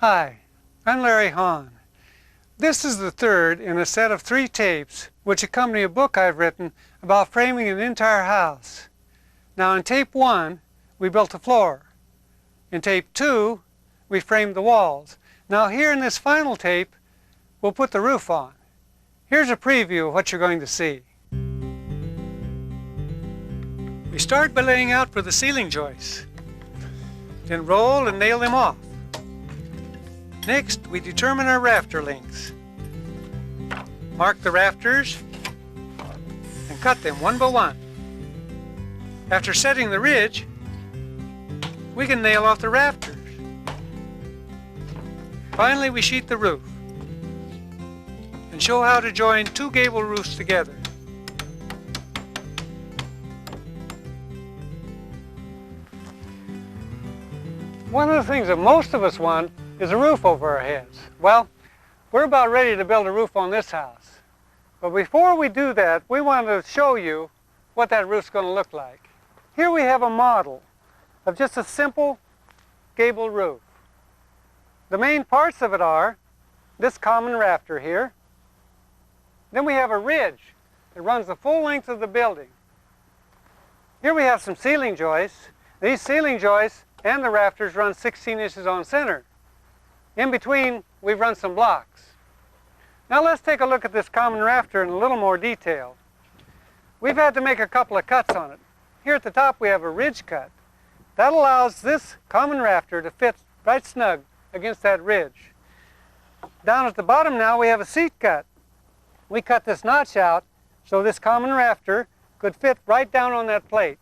Hi, I'm Larry Hahn. This is the third in a set of 3 tapes which accompany a book I've written about framing an entire house. Now in tape 1, we built the floor. In tape 2, we framed the walls. Now here in this final tape, we'll put the roof on. Here's a preview of what you're going to see. We start by laying out for the ceiling joists, then roll and nail them off. Next, we determine our rafter lengths. Mark the rafters and cut them one by one. After setting the ridge, we can nail off the rafters. Finally, we sheet the roof and show how to join 2 gable roofs together. One of the things that most of us want is a roof over our heads. Well, we're about ready to build a roof on this house. But before we do that, we want to show you what that roof's going to look like. Here we have a model of just a simple gable roof. The main parts of it are this common rafter here. Then we have a ridge that runs the full length of the building. Here we have some ceiling joists. These ceiling joists and the rafters run 16 inches on center. In between, we've run some blocks. Now let's take a look at this common rafter in a little more detail. We've had to make a couple of cuts on it. Here at the top we have a ridge cut. That allows this common rafter to fit right snug against that ridge. Down at the bottom now we have a seat cut. We cut this notch out so this common rafter could fit right down on that plate.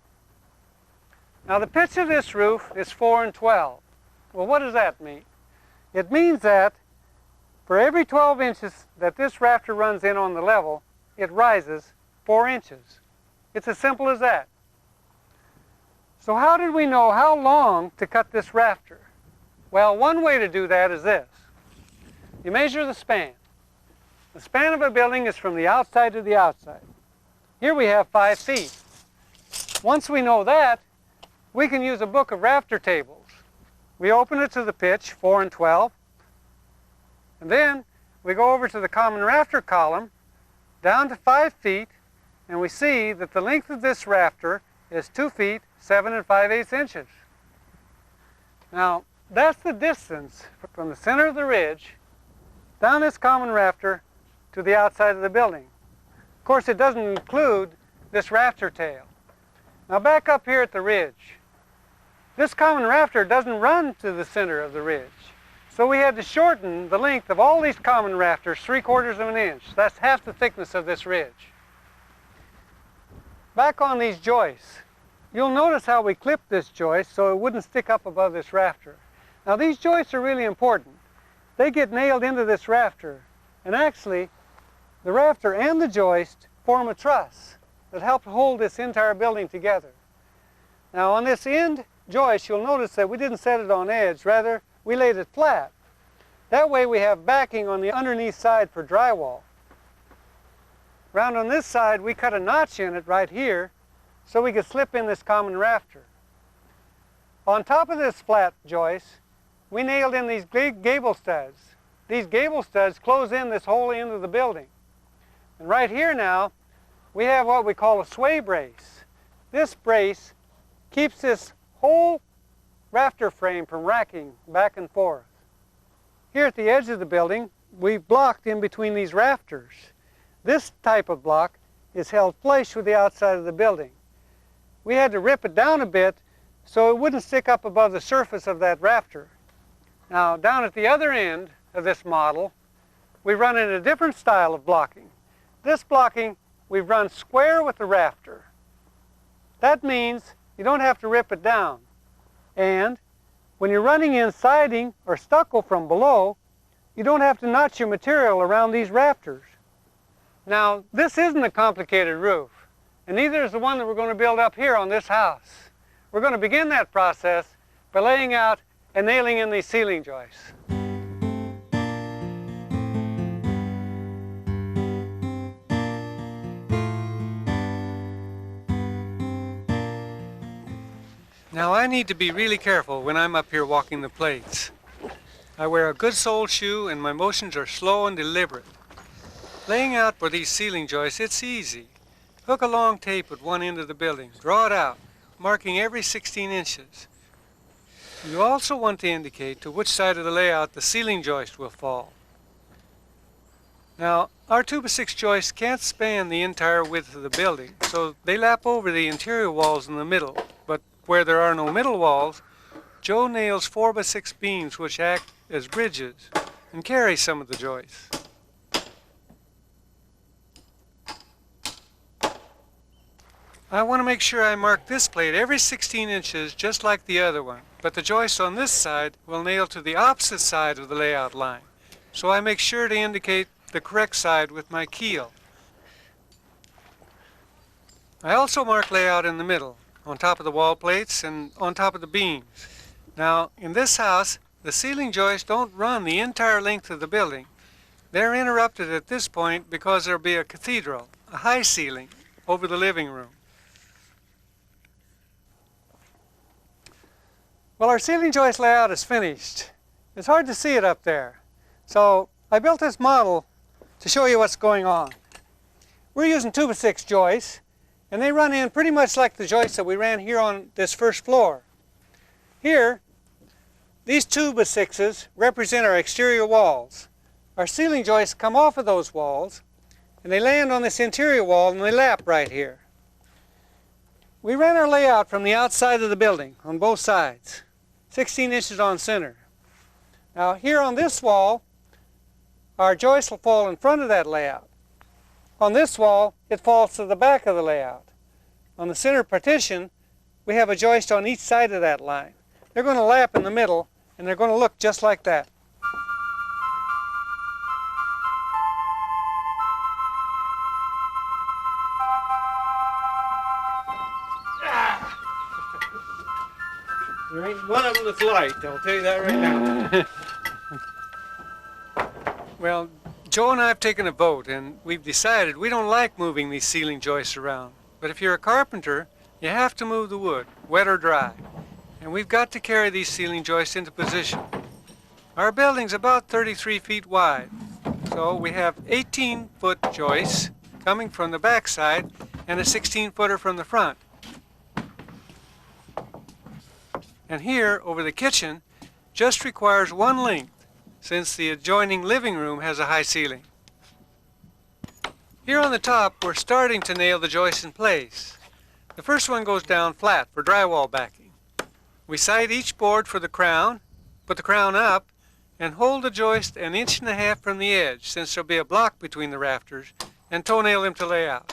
Now the pitch of this roof is 4 and 12. Well, what does that mean? It means that for every 12 inches that this rafter runs in on the level, it rises 4 inches. It's as simple as that. So how did we know how long to cut this rafter? Well, one way to do that is this. You measure the span. The span of a building is from the outside to the outside. Here we have 5 feet. Once we know that, we can use a book of rafter tables. We open it to the pitch, 4 and 12, and then we go over to the common rafter column, down to 5 feet, and we see that the length of this rafter is 2 feet, 7 5/8 inches. Now, that's the distance from the center of the ridge down this common rafter to the outside of the building. Of course, it doesn't include this rafter tail. Now, back up here at the ridge. This common rafter doesn't run to the center of the ridge. So we had to shorten the length of all these common rafters 3/4 of an inch. That's half the thickness of this ridge. Back on these joists, you'll notice how we clipped this joist so it wouldn't stick up above this rafter. Now these joists are really important. They get nailed into this rafter, and actually the rafter and the joist form a truss that helps hold this entire building together. Now on this end joist, you'll notice that we didn't set it on edge, rather we laid it flat. That way we have backing on the underneath side for drywall. Round on this side, we cut a notch in it right here so we could slip in this common rafter. On top of this flat joist, we nailed in these big gable studs. These gable studs close in this whole end of the building. And right here now, we have what we call a sway brace. This brace keeps this whole rafter frame from racking back and forth. Here at the edge of the building, we've blocked in between these rafters. This type of block is held flush with the outside of the building. We had to rip it down a bit so it wouldn't stick up above the surface of that rafter. Now, down at the other end of this model, we run in a different style of blocking. This blocking, we've run square with the rafter. That means you don't have to rip it down. And when you're running in siding or stucco from below, you don't have to notch your material around these rafters. Now, this isn't a complicated roof, and neither is the one that we're going to build up here on this house. We're going to begin that process by laying out and nailing in these ceiling joists. Now I need to be really careful when I'm up here walking the plates. I wear a good sole shoe and my motions are slow and deliberate. Laying out for these ceiling joists, it's easy. Hook a long tape at one end of the building, draw it out, marking every 16 inches. You also want to indicate to which side of the layout the ceiling joist will fall. Now, our 2x6 joists can't span the entire width of the building, so they lap over the interior walls in the middle, but where there are no middle walls, Joe nails 4x6 beams which act as bridges and carry some of the joists. I want to make sure I mark this plate every 16 inches just like the other one, but the joist on this side will nail to the opposite side of the layout line, so I make sure to indicate the correct side with my keel. I also mark layout in the middle, on top of the wall plates and on top of the beams. Now, in this house, the ceiling joists don't run the entire length of the building. They're interrupted at this point because there'll be a cathedral, a high ceiling, over the living room. Well, our ceiling joist layout is finished. It's hard to see it up there. So I built this model to show you what's going on. We're using 2x6 joists, and they run in pretty much like the joists that we ran here on this first floor. Here, these 2x6s represent our exterior walls. Our ceiling joists come off of those walls, and they land on this interior wall, and they lap right here. We ran our layout from the outside of the building on both sides, 16 inches on center. Now here on this wall, our joist will fall in front of that layout. On this wall, it falls to the back of the layout. On the center partition, we have a joist on each side of that line. They're going to lap in the middle, and they're going to look just like that. There ain't one of them that's light, I'll tell you that right now. Well, Joe and I have taken a vote, and we've decided we don't like moving these ceiling joists around. But if you're a carpenter, you have to move the wood, wet or dry. And we've got to carry these ceiling joists into position. Our building's about 33 feet wide, so we have 18-foot joists coming from the back side and a 16-footer from the front. And here, over the kitchen, just requires one length, since the adjoining living room has a high ceiling. Here on the top, we're starting to nail the joists in place. The first one goes down flat for drywall backing. We side each board for the crown, put the crown up, and hold the joist 1.5 inches from the edge, since there'll be a block between the rafters, and toenail them to lay out.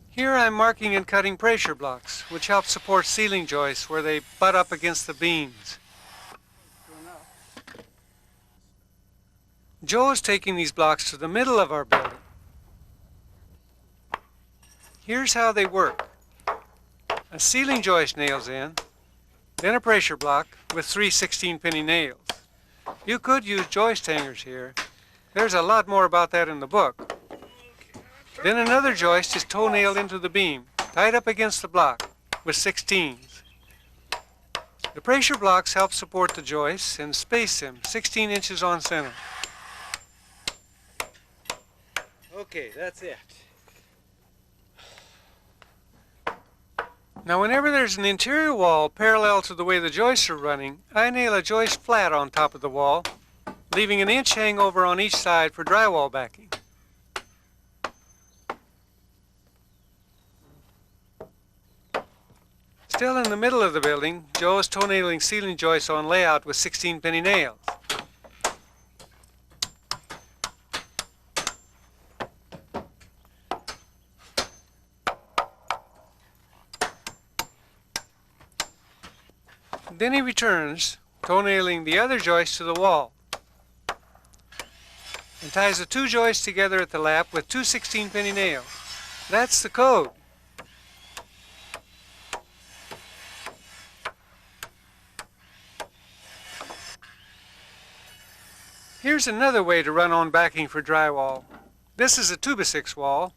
Here I'm marking and cutting pressure blocks, which help support ceiling joists where they butt up against the beams. Joe is taking these blocks to the middle of our building. Here's how they work. A ceiling joist nails in, then a pressure block with 3 16-penny nails. You could use joist hangers here. There's a lot more about that in the book. Then another joist is toe-nailed into the beam, tied up against the block with 16s. The pressure blocks help support the joists and space them 16 inches on center. Okay, that's it. Now whenever there's an interior wall parallel to the way the joists are running, I nail a joist flat on top of the wall, leaving 1 inch hangover on each side for drywall backing. Still in the middle of the building, Joe is toe-nailing ceiling joists on layout with 16-penny nails. Then he returns, toe-nailing the other joist to the wall, and ties the 2 joists together at the lap with 2 16-penny nails. That's the code. Here's another way to run on backing for drywall. This is a 2x6 wall.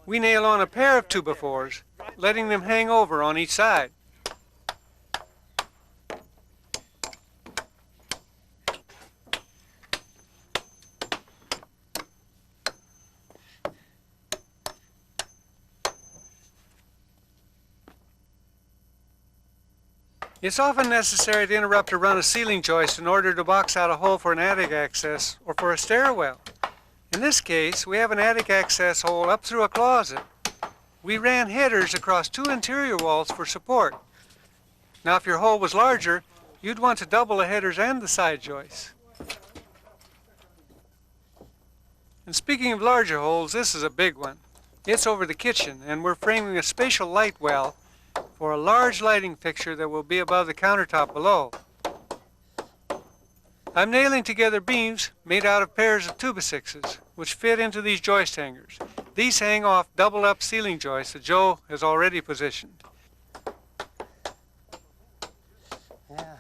We nail on a pair of 2x4s, letting them hang over on each side. It's often necessary to interrupt a run of ceiling joist in order to box out a hole for an attic access or for a stairwell. In this case, we have an attic access hole up through a closet. We ran headers across 2 interior walls for support. Now, if your hole was larger, you'd want to double the headers and the side joists. And speaking of larger holes, this is a big one. It's over the kitchen, and we're framing a spatial light well for a large lighting fixture that will be above the countertop below. I'm nailing together beams made out of pairs of 2x6s, which fit into these joist hangers. These hang off doubled-up ceiling joists that Joe has already positioned. Yeah.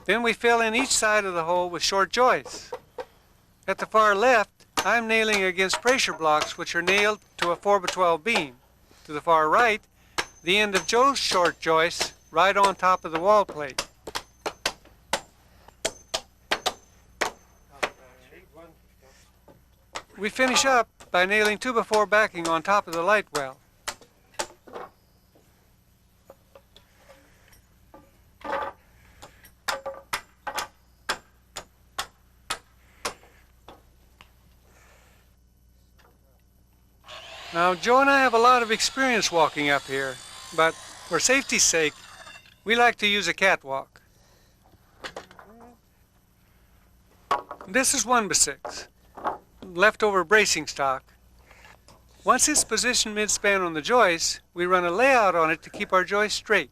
Then we fill in each side of the hole with short joists. At the far left, I'm nailing against pressure blocks which are nailed to a 4x12 beam. To the far right, the end of Joe's short joists right on top of the wall plate. We finish up by nailing 2x4 backing on top of the light well. Now, Joe and I have a lot of experience walking up here, but for safety's sake, we like to use a catwalk. This is 1x6, leftover bracing stock. Once it's positioned mid-span on the joist, we run a layout on it to keep our joist straight.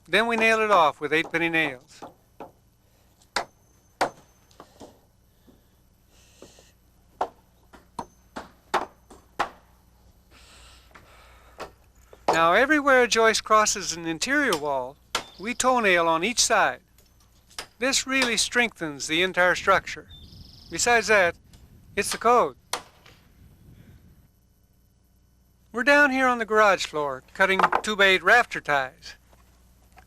Then we nail it off with 8-penny nails. Now, everywhere a joist crosses an interior wall, we toenail on each side. This really strengthens the entire structure. Besides that, it's the code. We're down here on the garage floor, cutting 2x8 rafter ties.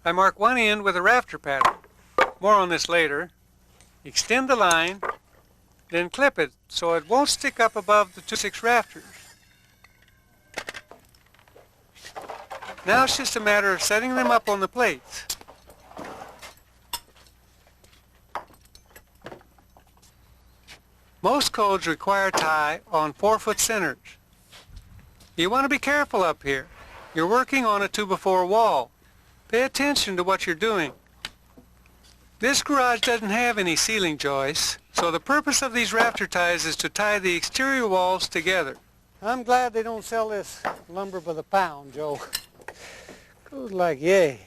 I mark one end with a rafter pattern. More on this later. Extend the line, then clip it so it won't stick up above the 2x6 rafters. Now it's just a matter of setting them up on the plates. Most codes require tie on 4-foot centers. You want to be careful up here. You're working on a 2x4 wall. Pay attention to what you're doing. This garage doesn't have any ceiling joists, so the purpose of these rafter ties is to tie the exterior walls together. I'm glad they don't sell this lumber by the pound, Joe. Goes like yay.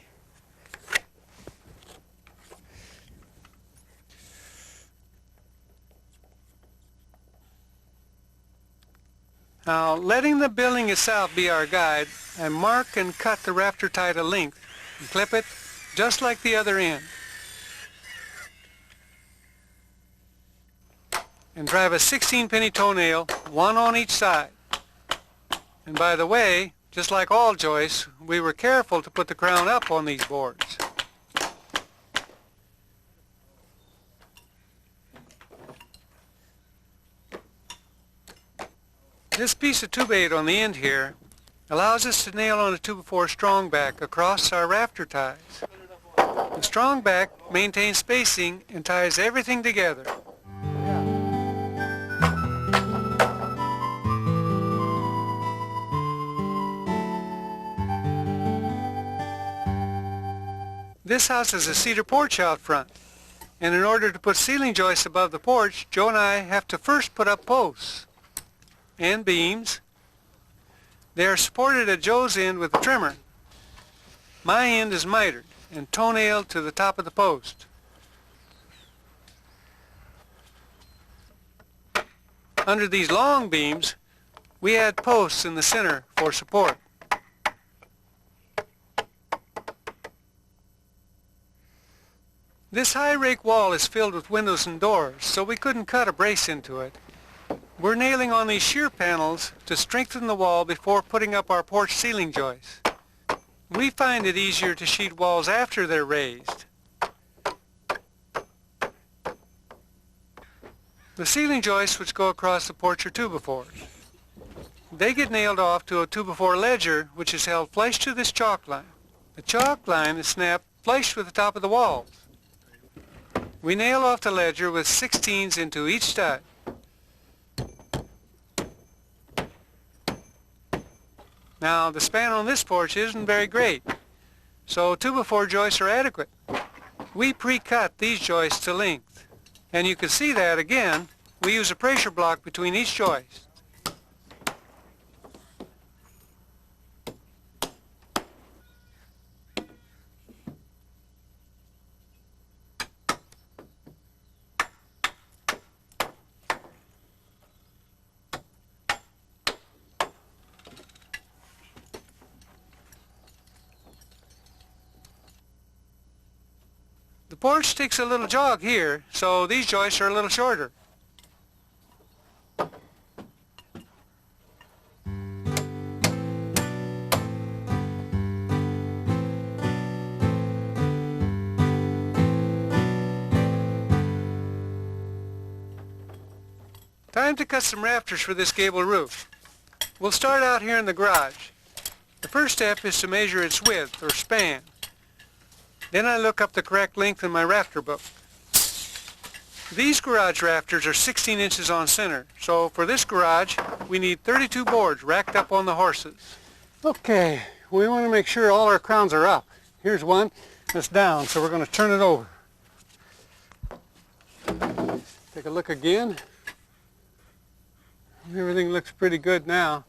Now, letting the building itself be our guide, I mark and cut the rafter tie to length and clip it just like the other end. And drive a 16-penny toenail, one on each side. And by the way, just like all joists, we were careful to put the crown up on these boards. This piece of 2x8 on the end here allows us to nail on a 2x4 strong back across our rafter ties. The strong back maintains spacing and ties everything together. This house has a cedar porch out front, and in order to put ceiling joists above the porch, Joe and I have to first put up posts and beams. They are supported at Joe's end with a trimmer. My end is mitered and toenailed to the top of the post. Under these long beams, we add posts in the center for support. This high rake wall is filled with windows and doors, so we couldn't cut a brace into it. We're nailing on these shear panels to strengthen the wall before putting up our porch ceiling joists. We find it easier to sheet walls after they're raised. The ceiling joists which go across the porch are 2x4s. They get nailed off to a 2x4 ledger which is held flush to this chalk line. The chalk line is snapped flush with the top of the walls. We nail off the ledger with 16s into each stud. Now the span on this porch isn't very great, so 2x4 joists are adequate. We pre-cut these joists to length, and you can see that again, we use a pressure block between each joist. The porch takes a little jog here, so these joists are a little shorter. Time to cut some rafters for this gable roof. We'll start out here in the garage. The first step is to measure its width, or span. Then I look up the correct length in my rafter book. These garage rafters are 16 inches on center, so for this garage we need 32 boards racked up on the horses. Okay, we want to make sure all our crowns are up. Here's one that's down, so we're going to turn it over. Take a look again. Everything looks pretty good now.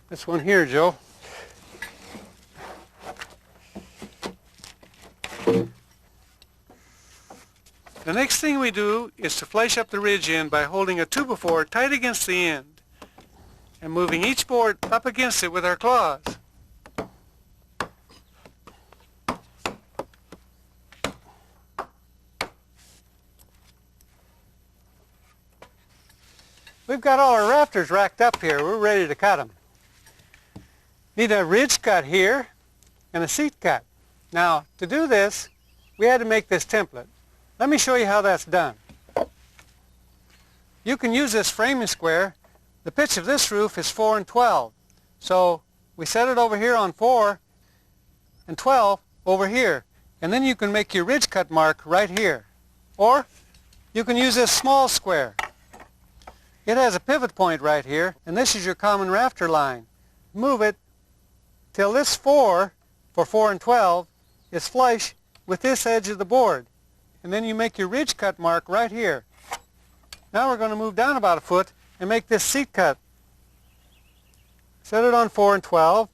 This one here, Joe. The next thing we do is to flush up the ridge end by holding a 2x4 tight against the end and moving each board up against it with our claws. We've got all our rafters racked up here. We're ready to cut them. Need a ridge cut here and a seat cut. Now, to do this, we had to make this template. Let me show you how that's done. You can use this framing square. The pitch of this roof is 4 and 12. So we set it over here on 4 and 12 over here. And then you can make your ridge cut mark right here. Or you can use this small square. It has a pivot point right here, and this is your common rafter line. Move it till this 4 for 4 and 12 is flush with this edge of the board. And then you make your ridge cut mark right here. Now we're going to move down about a foot and make this seat cut. Set it on 4 and 12,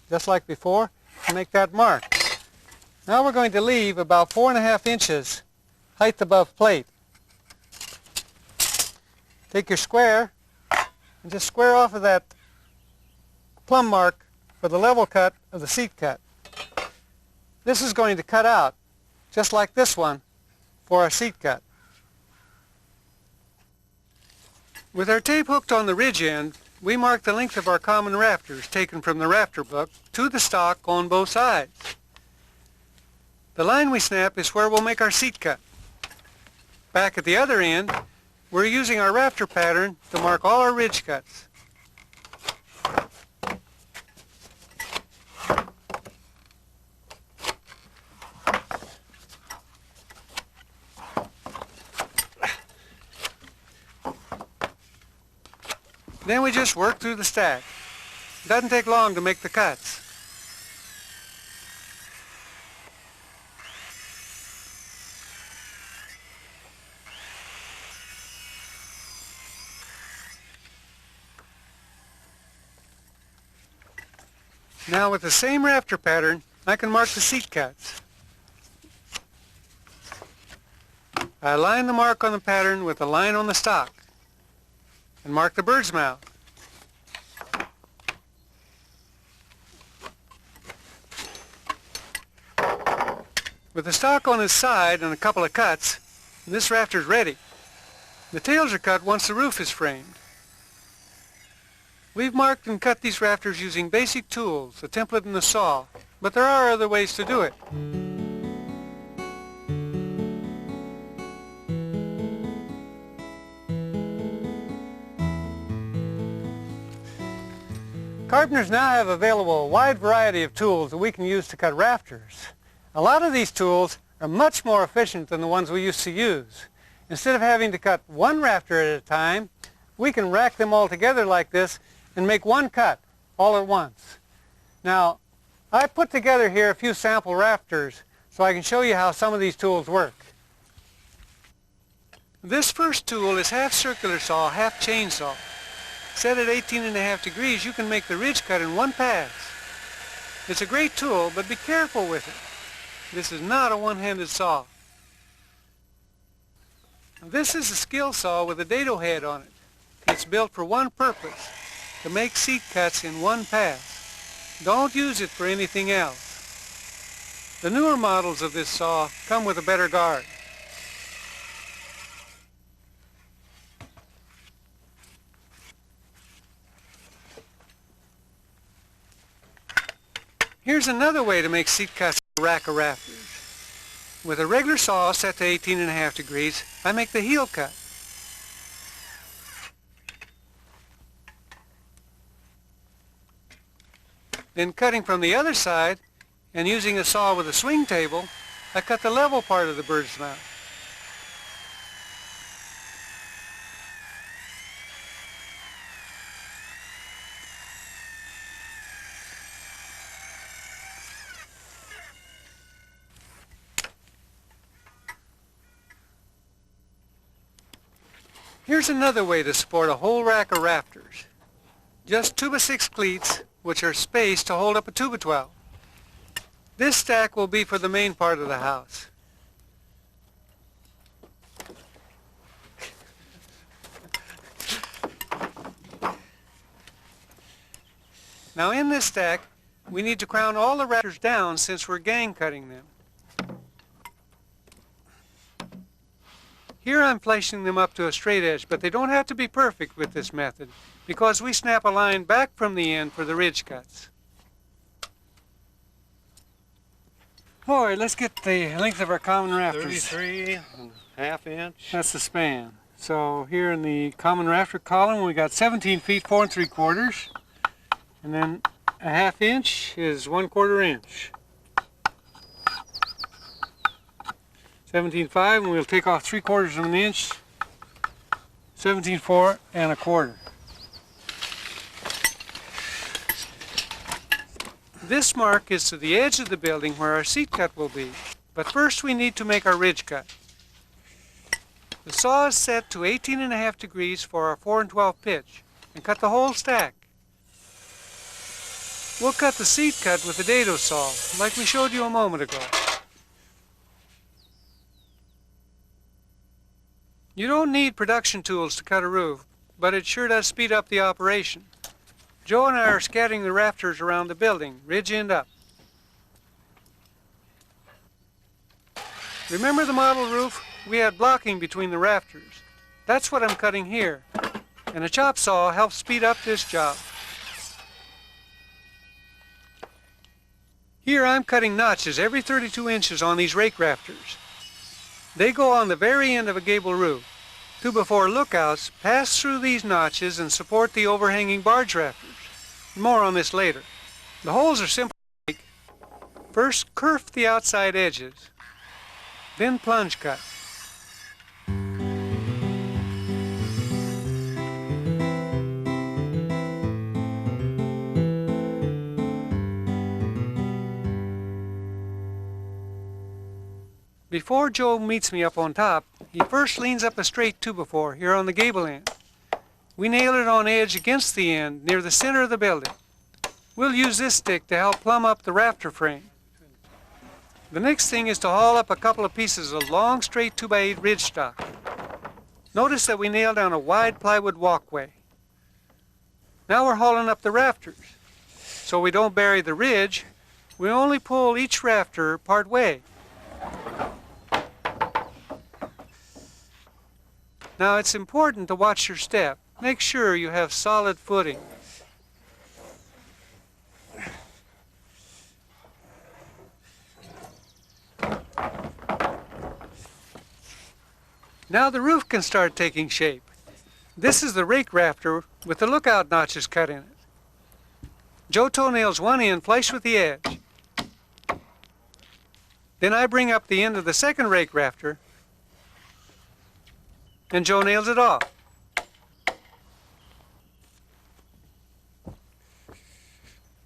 just like before, and make that mark. Now we're going to leave about 4.5 inches height above plate. Take your square and just square off of that plumb mark for the level cut of the seat cut. This is going to cut out, just like this one, for our seat cut. With our tape hooked on the ridge end, we mark the length of our common rafters taken from the rafter book to the stock on both sides. The line we snap is where we'll make our seat cut. Back at the other end, we're using our rafter pattern to mark all our ridge cuts. Then we just work through the stack. It doesn't take long to make the cuts. Now with the same rafter pattern, I can mark the seat cuts. I align the mark on the pattern with the line on the stock and mark the bird's mouth. With the stock on its side and a couple of cuts, this rafter's ready. The tails are cut once the roof is framed. We've marked and cut these rafters using basic tools, a template and a saw, but there are other ways to do it. Carpenters now have available a wide variety of tools that we can use to cut rafters. A lot of these tools are much more efficient than the ones we used to use. Instead of having to cut one rafter at a time, we can rack them all together like this and make one cut all at once. Now, I put together here a few sample rafters so I can show you how some of these tools work. This first tool is half circular saw, half chainsaw. Set at 18.5 degrees, you can make the ridge cut in one pass. It's a great tool, but be careful with it. This is not a one-handed saw. This is a skill saw with a dado head on it. It's built for one purpose, to make seat cuts in one pass. Don't use it for anything else. The newer models of this saw come with a better guard. Here's another way to make seat cuts in a rack of rafters. With a regular saw set to 18.5 degrees, I make the heel cut. Then cutting from the other side, and using a saw with a swing table, I cut the level part of the bird's mouth. Here's another way to support a whole rack of rafters. Just 2x6 cleats, which are spaced to hold up a 2x12. This stack will be for the main part of the house. Now in this stack, we need to crown all the rafters down since we're gang cutting them. Here I'm fleshing them up to a straight edge, but they don't have to be perfect with this method because we snap a line back from the end for the ridge cuts. All right, let's get the length of our common rafters. 33.5 inch. That's the span. So here in the common rafter column, we got 17 feet 4 3/4, and then a 1/2 inch is 1/4 inch. 17.5, and we'll take off 3/4 of an inch. 17.4 1/4. This mark is to the edge of the building where our seat cut will be. But first we need to make our ridge cut. The saw is set to 18.5 degrees for our 4 12 pitch, and cut the whole stack. We'll cut the seat cut with the dado saw, like we showed you a moment ago. You don't need production tools to cut a roof, but it sure does speed up the operation. Joe and I are scattering the rafters around the building, ridge end up. Remember the model roof? We had blocking between the rafters. That's what I'm cutting here, and a chop saw helps speed up this job. Here I'm cutting notches every 32 inches on these rake rafters. They go on the very end of a gable roof. 2x4 lookouts pass through these notches and support the overhanging barge rafters. More on this later. The holes are simple to make. First, kerf the outside edges, then plunge cut. Before Joe meets me up on top, he first leans up a straight 2x4 here on the gable end. We nail it on edge against the end near the center of the building. We'll use this stick to help plumb up the rafter frame. The next thing is to haul up a couple of pieces of long straight 2x8 ridge stock. Notice that we nail down a wide plywood walkway. Now we're hauling up the rafters. So we don't bury the ridge, we only pull each rafter part way. Now it's important to watch your step. Make sure you have solid footing. Now the roof can start taking shape. This is the rake rafter with the lookout notches cut in it. Joe toenails one end flush with the edge. Then I bring up the end of the second rake rafter and Joe nails it off.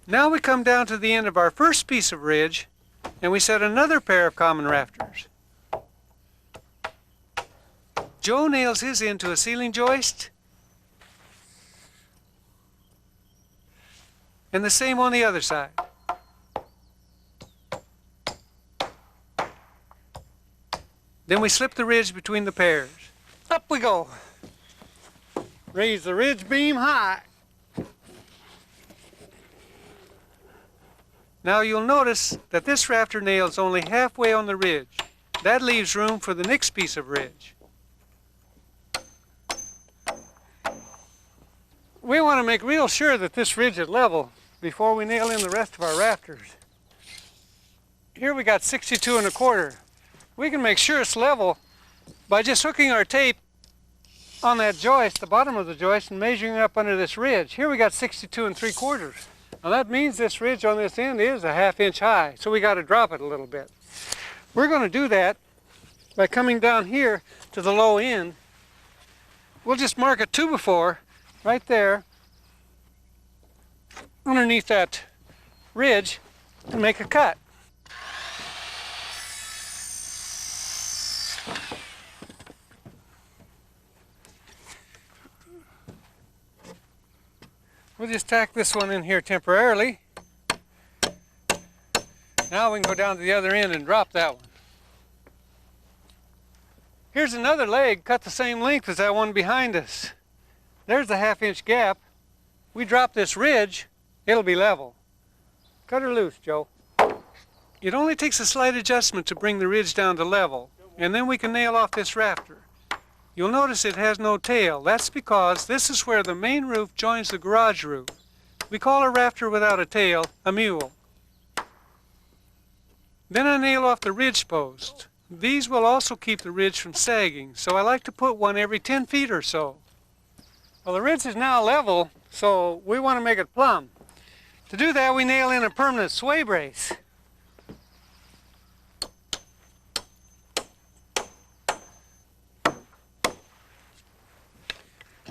Now we come down to the end of our first piece of ridge and we set another pair of common rafters. Joe nails his end to a ceiling joist, and the same on the other side. Then we slip the ridge between the pairs. Up we go. Raise the ridge beam high. Now you'll notice that this rafter nails only halfway on the ridge. That leaves room for the next piece of ridge. We want to make real sure that this ridge is level before we nail in the rest of our rafters. Here we got 62 1/4. We can make sure it's level by just hooking our tape on that joist, the bottom of the joist, and measuring up under this ridge. Here we got 62 3/4. Now that means this ridge on this end is a 1/2 inch high, so we got to drop it a little bit. We're going to do that by coming down here to the low end. We'll just mark a 2x4 right there underneath that ridge and make a cut. We'll just tack this one in here temporarily. Now we can go down to the other end and drop that one. Here's another leg cut the same length as that one behind us. There's the 1/2 inch gap. We drop this ridge, it'll be level. Cut her loose, Joe. It only takes a slight adjustment to bring the ridge down to level, and then we can nail off this rafter. You'll notice it has no tail. That's because this is where the main roof joins the garage roof. We call a rafter without a tail a mule. Then I nail off the ridge post. These will also keep the ridge from sagging, so I like to put one every 10 feet or so. Well, the ridge is now level, so we want to make it plumb. To do that, we nail in a permanent sway brace.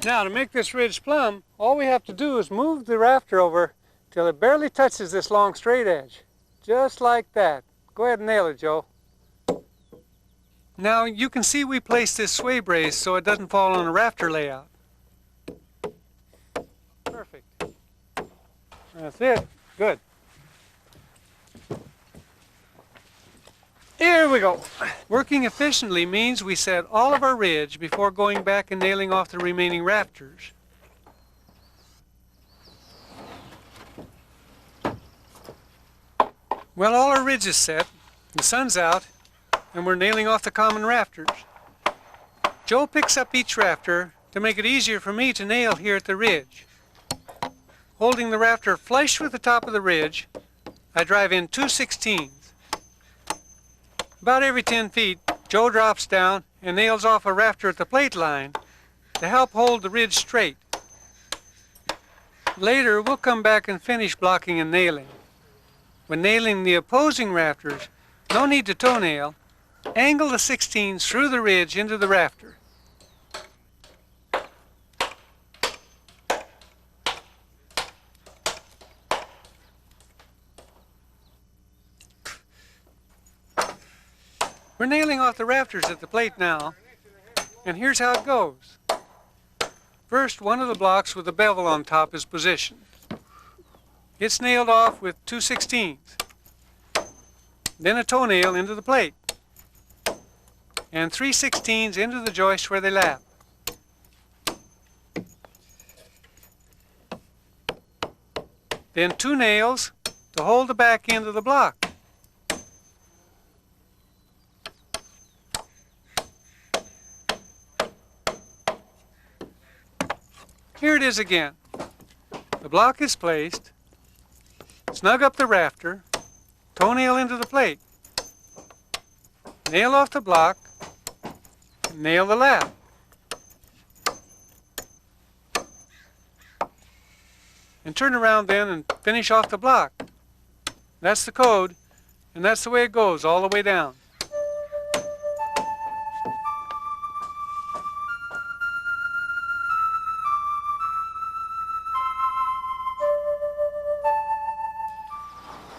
Now, to make this ridge plumb, all we have to do is move the rafter over till it barely touches this long straight edge. Just like that. Go ahead and nail it, Joe. Now you can see we placed this sway brace so it doesn't fall on a rafter layout. Perfect. That's it. Good. Here we go. Working efficiently means we set all of our ridge before going back and nailing off the remaining rafters. Well, all our ridge is set, the sun's out, and we're nailing off the common rafters. Joe picks up each rafter to make it easier for me to nail here at the ridge. Holding the rafter flush with the top of the ridge, I drive in 2/16. About every 10 feet, Joe drops down and nails off a rafter at the plate line to help hold the ridge straight. Later, we'll come back and finish blocking and nailing. When nailing the opposing rafters, no need to toe nail. Angle the 16s through the ridge into the rafter. We're nailing off the rafters at the plate now, and here's how it goes. First, one of the blocks with the bevel on top is positioned. It's nailed off with 2/16. Then a toenail into the plate, and 3/16 into the joist where they lap. Then 2 nails to hold the back end of the block. Here it is again. The block is placed, snug up the rafter, toenail into the plate, nail off the block, nail the lap. And turn around then and finish off the block. That's the code, and that's the way it goes all the way down.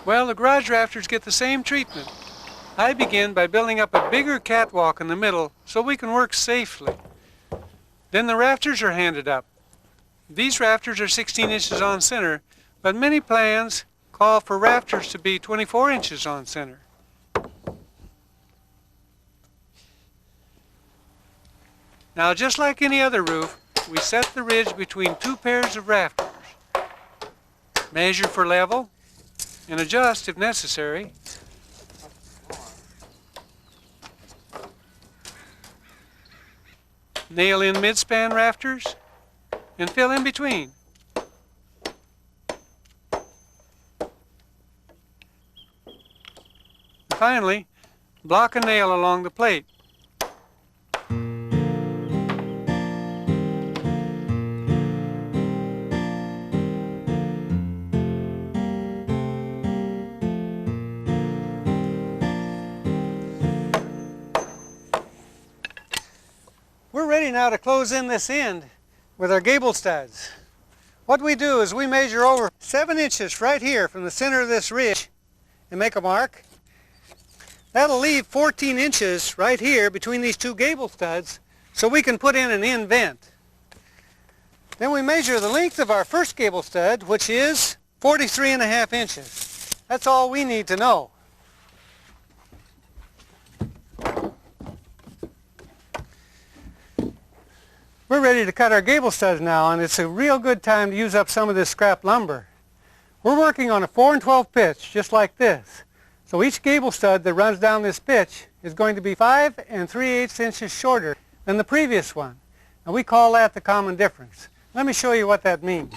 Well, the garage rafters get the same treatment. I begin by building up a bigger catwalk in the middle so we can work safely. Then the rafters are handed up. These rafters are 16 inches on center, but many plans call for rafters to be 24 inches on center. Now, just like any other roof, we set the ridge between two pairs of rafters, measure for level, and adjust if necessary. Nail in mid-span rafters and fill in between. And finally, block a nail along the plate. We're ready now to close in this end with our gable studs. What we do is we measure over 7 inches right here from the center of this ridge and make a mark. That'll leave 14 inches right here between these two gable studs so we can put in an end vent. Then we measure the length of our first gable stud, which is 43.5 inches. That's all we need to know. We're ready to cut our gable studs now, and it's a real good time to use up some of this scrap lumber. We're working on a 4 1/12 pitch, just like this. So each gable stud that runs down this pitch is going to be 5 3/8 inches shorter than the previous one. And we call that the common difference. Let me show you what that means.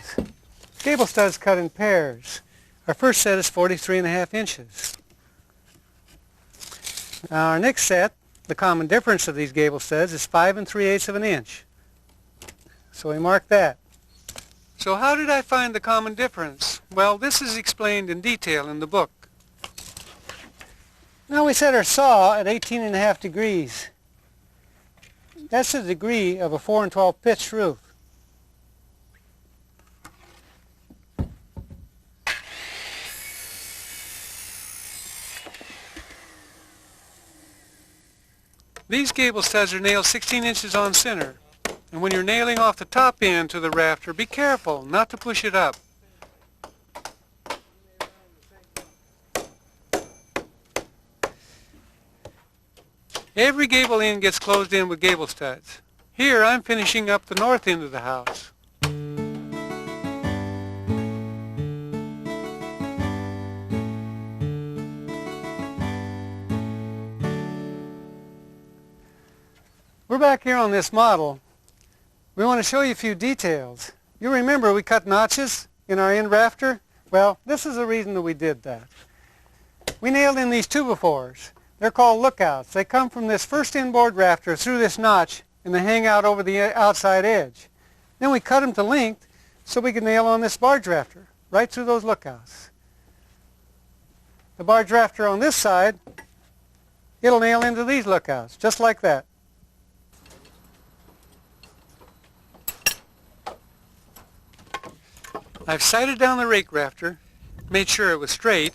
Gable studs cut in pairs. Our first set is 43.5 inches. Now our next set, the common difference of these gable studs, is 5 3/8 of an inch. So we mark that. So how did I find the common difference? Well, this is explained in detail in the book. Now we set our saw at 18.5 degrees. That's the degree of a 4 1/12 pitch roof. These gable studs are nailed 16 inches on center. And when you're nailing off the top end to the rafter, be careful not to push it up. Every gable end gets closed in with gable studs. Here I'm finishing up the north end of the house. We're back here on this model. We want to show you a few details. You remember we cut notches in our end rafter? Well, this is the reason that we did that. We nailed in these 2x4s. They're called lookouts. They come from this first inboard rafter through this notch and they hang out over the outside edge. Then we cut them to length so we can nail on this barge rafter right through those lookouts. The barge rafter on this side, it'll nail into these lookouts just like that. I've sighted down the rake rafter, made sure it was straight,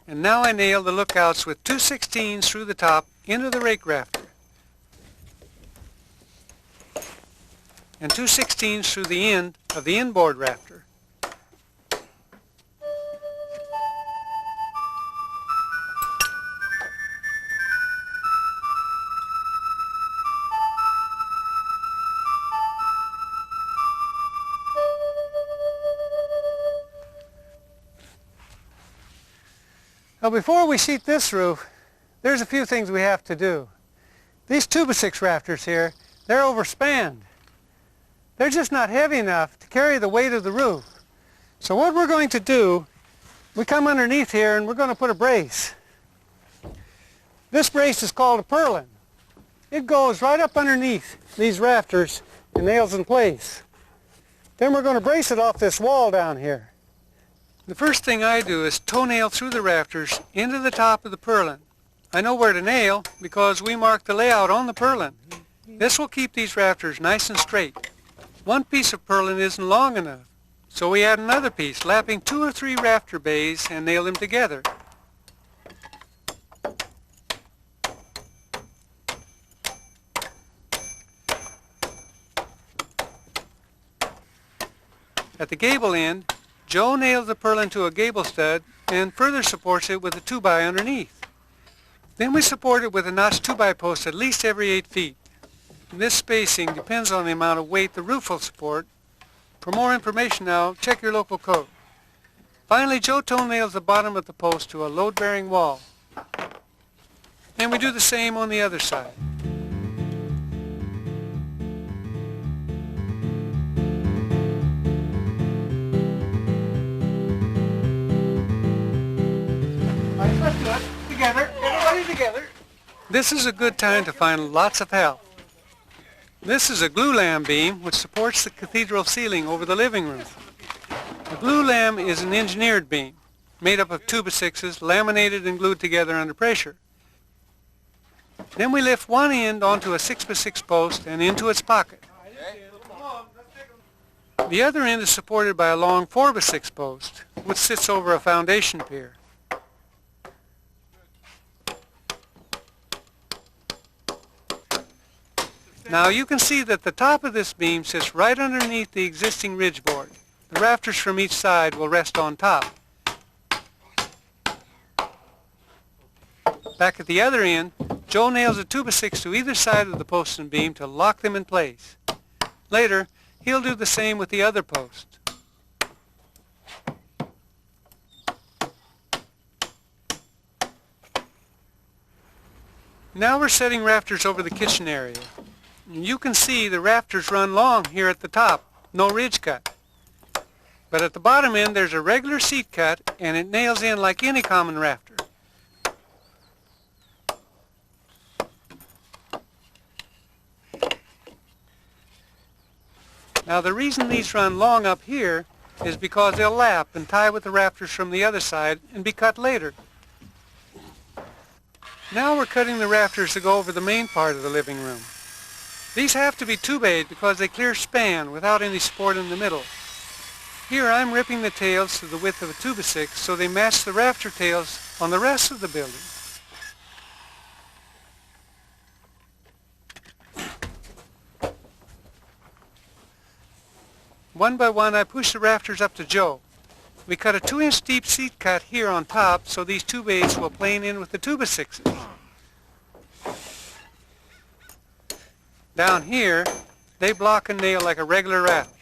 and now I nail the lookouts with 2/16 through the top into the rake rafter and 2/16 through the end of the inboard rafter. Now before we sheet this roof, there's a few things we have to do. These 2x6 rafters here, they're overspanned. they're just not heavy enough to carry the weight of the roof. So what we're going to do, we come underneath here and we're going to put a brace. This brace is called a purlin. It goes right up underneath these rafters and nails in place. Then we're going to brace it off this wall down here. The first thing I do is toe nail through the rafters into the top of the purlin. I know where to nail because we mark the layout on the purlin. This will keep these rafters nice and straight. One piece of purlin isn't long enough, so we add another piece, lapping 2 or 3 rafter bays and nail them together. At the gable end, Joe nails the purlin to a gable stud and further supports it with a 2x underneath. Then we support it with a notch 2x post at least every 8 feet. This spacing depends on the amount of weight the roof will support. For more information now, check your local code. Finally, Joe toe nails the bottom of the post to a load-bearing wall. And we do the same on the other side. Let's do it together, everybody together. This is a good time to find lots of help. This is a glue lamb beam which supports the cathedral ceiling over the living room. A glue lamb is an engineered beam made up of 2x6s laminated and glued together under pressure. Then we lift one end onto a 6x6 post and into its pocket. The other end is supported by a long 4x6 post which sits over a foundation pier. Now you can see that the top of this beam sits right underneath the existing ridge board. The rafters from each side will rest on top. Back at the other end, Joe nails a 2x6 to either side of the post and beam to lock them in place. Later, he'll do the same with the other post. Now we're setting rafters over the kitchen area. You can see the rafters run long here at the top, no ridge cut. But at the bottom end there's a regular seat cut and it nails in like any common rafter. Now the reason these run long up here is because they'll lap and tie with the rafters from the other side and be cut later. Now we're cutting the rafters to go over the main part of the living room. These have to be 2-bayed because they clear span without any support in the middle. Here I'm ripping the tails to the width of a 2x6 so they match the rafter tails on the rest of the building. One by one I push the rafters up to Joe. We cut a 2-inch deep seat cut here on top so these 2-bays will plane in with the 2x6s. Down here, they block and nail like a regular rafter.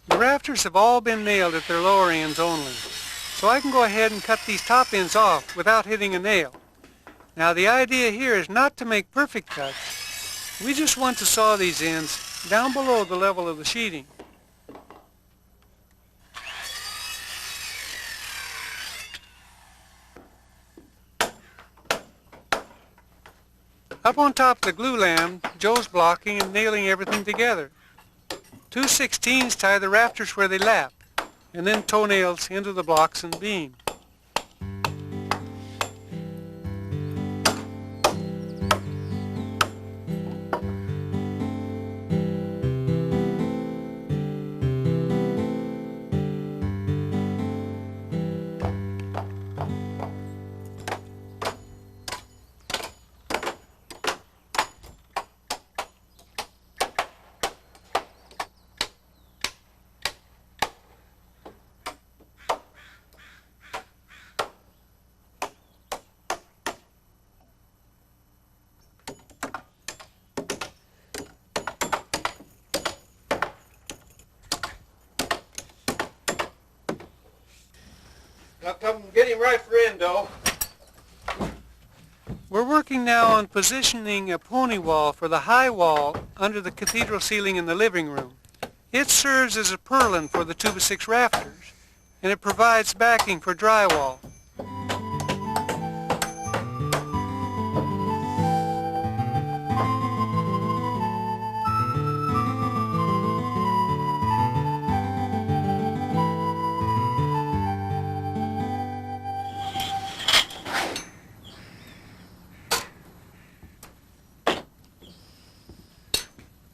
The rafters have all been nailed at their lower ends only, so I can go ahead and cut these top ends off without hitting a nail. Now the idea here is not to make perfect cuts. We just want to saw these ends down below the level of the sheeting. Up on top of the glue lamb, Joe's blocking and nailing everything together. 2 16s tie the rafters where they lap, and then toenails into the blocks and beam. Now come get him right for endo. We're working now on positioning a pony wall for the high wall under the cathedral ceiling in the living room. It serves as a purlin for the 2x6 rafters, and it provides backing for drywall.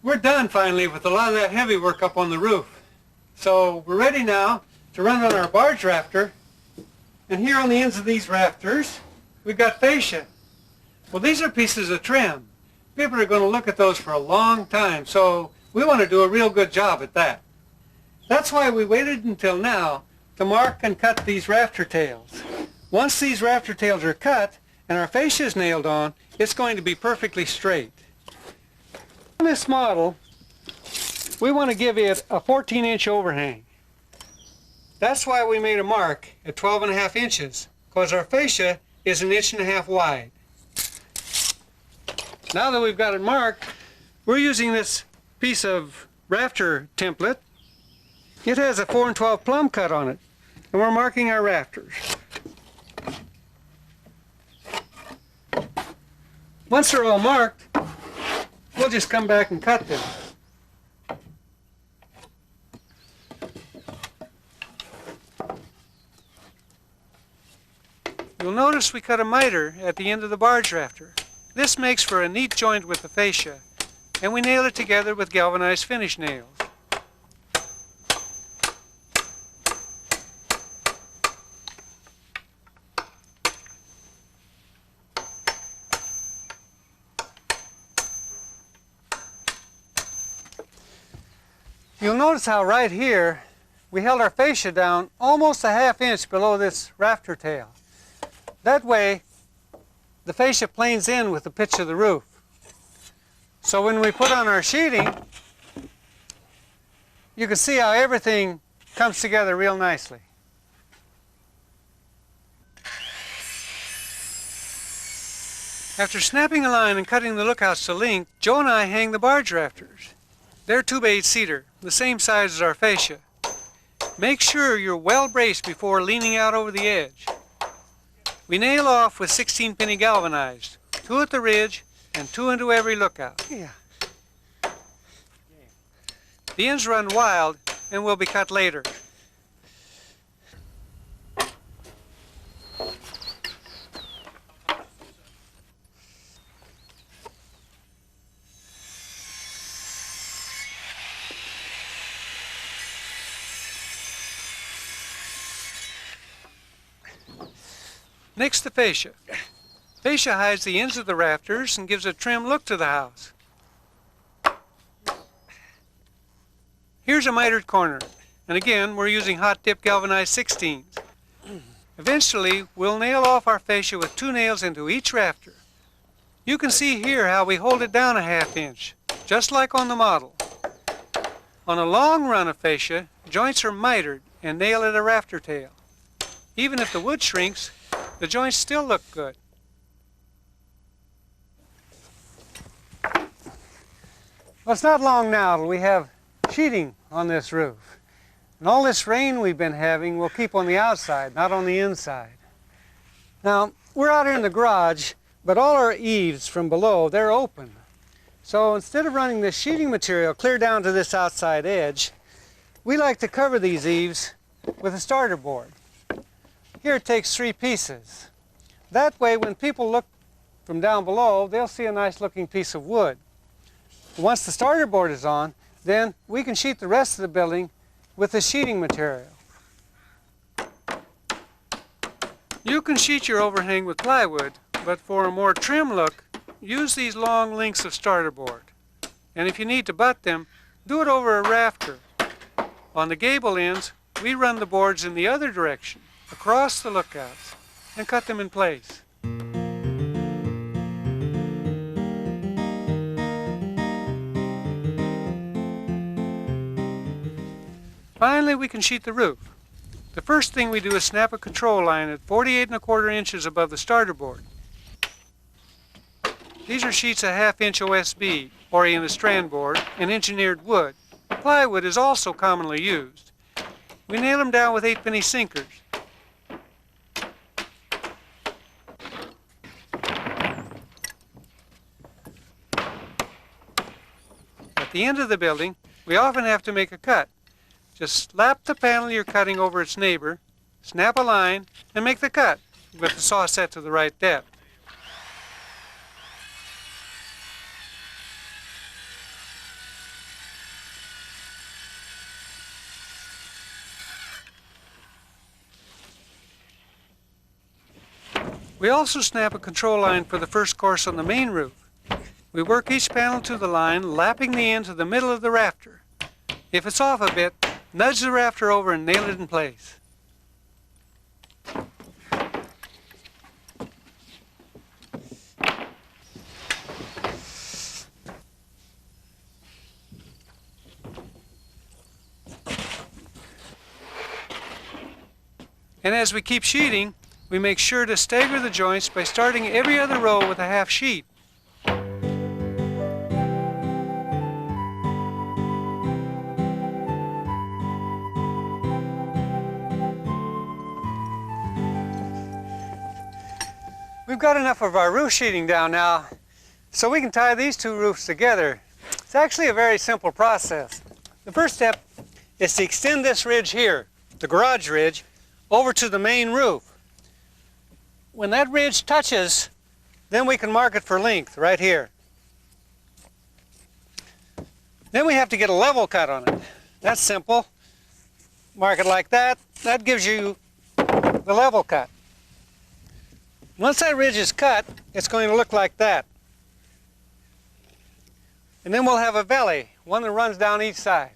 We're done finally with a lot of that heavy work up on the roof. So we're ready now to run on our barge rafter. And here on the ends of these rafters, we've got fascia. Well, these are pieces of trim. People are going to look at those for a long time, so we want to do a real good job at that. That's why we waited until now to mark and cut these rafter tails. Once these rafter tails are cut and our fascia is nailed on, it's going to be perfectly straight. On this model, we want to give it a 14-inch overhang. That's why we made a mark at 12.5 inches, because our fascia is 1.5 inches wide. Now that we've got it marked, we're using this piece of rafter template. It has a 4 12 plumb cut on it, and we're marking our rafters. Once they're all marked, we'll just come back and cut them. You'll notice we cut a miter at the end of the barge rafter. This makes for a neat joint with the fascia, and we nail it together with galvanized finish nails. You'll notice how right here we held our fascia down almost a 1/2 inch below this rafter tail. That way the fascia planes in with the pitch of the roof. So when we put on our sheeting, you can see how everything comes together real nicely. After snapping a line and cutting the lookouts to length, Joe and I hang the barge rafters. They're 2x8 cedar, the same size as our fascia. Make sure you're well braced before leaning out over the edge. We nail off with 16-penny galvanized, 2 at the ridge and 2 into every lookout. Yeah. The ends run wild and will be cut later. Next, the fascia. Fascia hides the ends of the rafters and gives a trim look to the house. Here's a mitered corner, and again we're using hot dip galvanized 16s. Eventually we'll nail off our fascia with 2 nails into each rafter. You can see here how we hold it down a 1/2 inch, just like on the model. On a long run of fascia, joints are mitered and nailed at a rafter tail. Even if the wood shrinks, the joints still look good. Well, it's not long now till we have sheeting on this roof. And all this rain we've been having will keep on the outside, not on the inside. Now, we're out here in the garage, but all our eaves from below, they're open. So instead of running this sheeting material clear down to this outside edge, we like to cover these eaves with a starter board. Here it takes 3 pieces. That way when people look from down below, they'll see a nice looking piece of wood. Once the starter board is on, then we can sheet the rest of the building with the sheeting material. You can sheet your overhang with plywood, but for a more trim look, use these long lengths of starter board. And if you need to butt them, do it over a rafter. On the gable ends, we run the boards in the other direction, across the lookouts, and cut them in place. Finally, we can sheet the roof. The first thing we do is snap a control line at 48¼ inches above the starter board. These are sheets of 1/2 inch OSB, oriented strand board, and engineered wood. Plywood is also commonly used. We nail them down with 8-penny sinkers. At the end of the building, we often have to make a cut. Just slap the panel you're cutting over its neighbor, snap a line, and make the cut with the saw set to the right depth. We also snap a control line for the first course on the main roof. We work each panel to the line, lapping the end to the middle of the rafter. If it's off a bit, nudge the rafter over and nail it in place. And as we keep sheeting, we make sure to stagger the joints by starting every other row with a half sheet. We've got enough of our roof sheeting down now, so we can tie these two roofs together. It's actually a very simple process. The first step is to extend this ridge here, the garage ridge, over to the main roof. When that ridge touches, then we can mark it for length right here. Then we have to get a level cut on it. That's simple. Mark it like that. That gives you the level cut. Once that ridge is cut, it's going to look like that. And then we'll have a valley, one that runs down each side.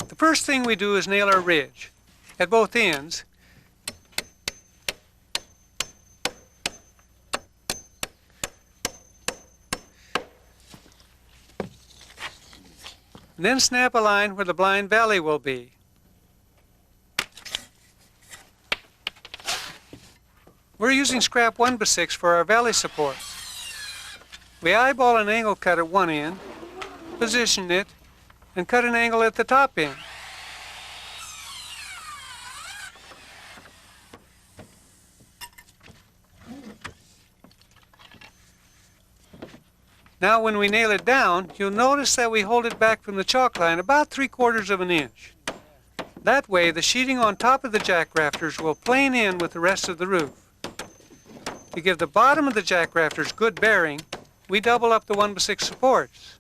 The first thing we do is nail our ridge at both ends. And then snap a line where the blind valley will be. We're using scrap 1x6 for our valley support. We eyeball an angle cut at one end, position it, and cut an angle at the top end. Now when we nail it down, you'll notice that we hold it back from the chalk line about 3/4 of an inch. That way the sheeting on top of the jack rafters will plane in with the rest of the roof. To give the bottom of the jack rafters good bearing, we double up the 1x6 supports.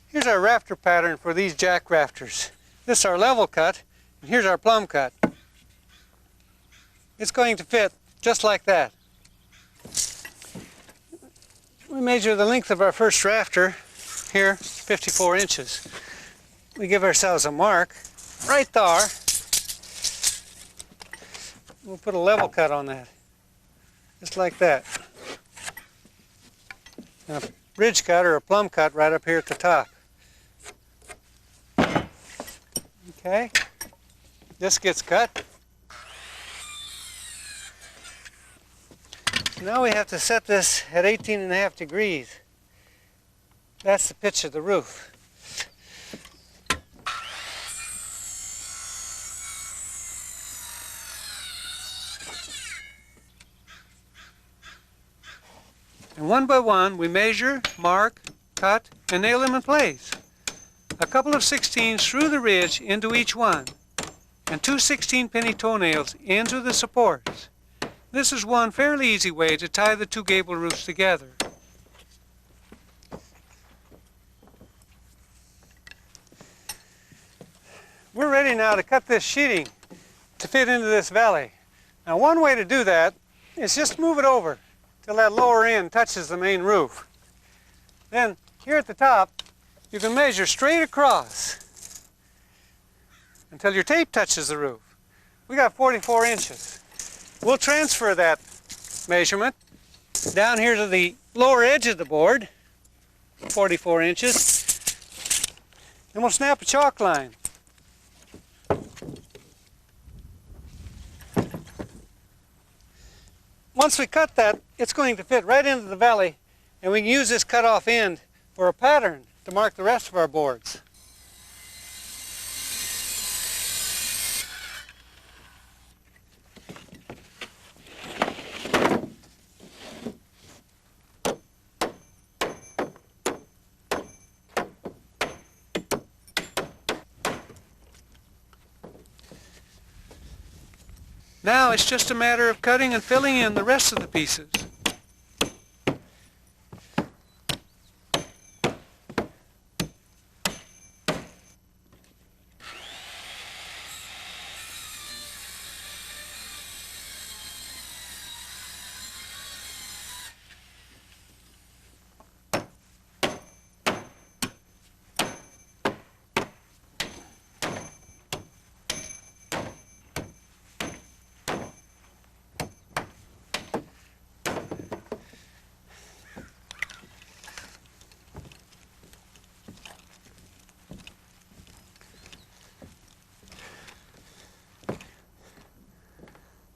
Here's our rafter pattern for these jack rafters. This is our level cut, and here's our plumb cut. It's going to fit just like that. We measure the length of our first rafter, here, 54 inches. We give ourselves a mark right there. We'll put a level cut on that, just like that. And a ridge cut or a plumb cut right up here at the top. Okay, this gets cut. Now we have to set this at 18.5 degrees. That's the pitch of the roof. And one by one, we measure, mark, cut, and nail them in place. A couple of 16s through the ridge into each one, and 2 16-penny toenails into the supports. This is one fairly easy way to tie the two gable roofs together. We're ready now to cut this sheeting to fit into this valley. Now one way to do that is just move it over till that lower end touches the main roof. Then here at the top, you can measure straight across until your tape touches the roof. We got 44 inches. We'll transfer that measurement down here to the lower edge of the board 44 inches. And we'll snap a chalk line. Once we cut that, it's going to fit right into the valley, and we can use this cut off end for a pattern to mark the rest of our boards. Now it's just a matter of cutting and filling in the rest of the pieces.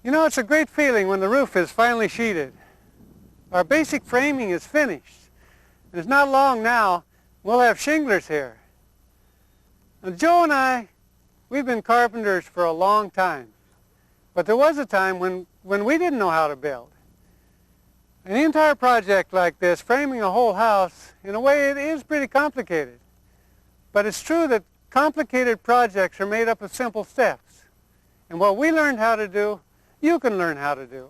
You know, it's a great feeling when the roof is finally sheeted. Our basic framing is finished. And it's not long now, we'll have shinglers here. And Joe and I, we've been carpenters for a long time. But there was a time when we didn't know how to build. An entire project like this, framing a whole house, in a way it is pretty complicated. But it's true that complicated projects are made up of simple steps. And what we learned how to do, you can learn how to do.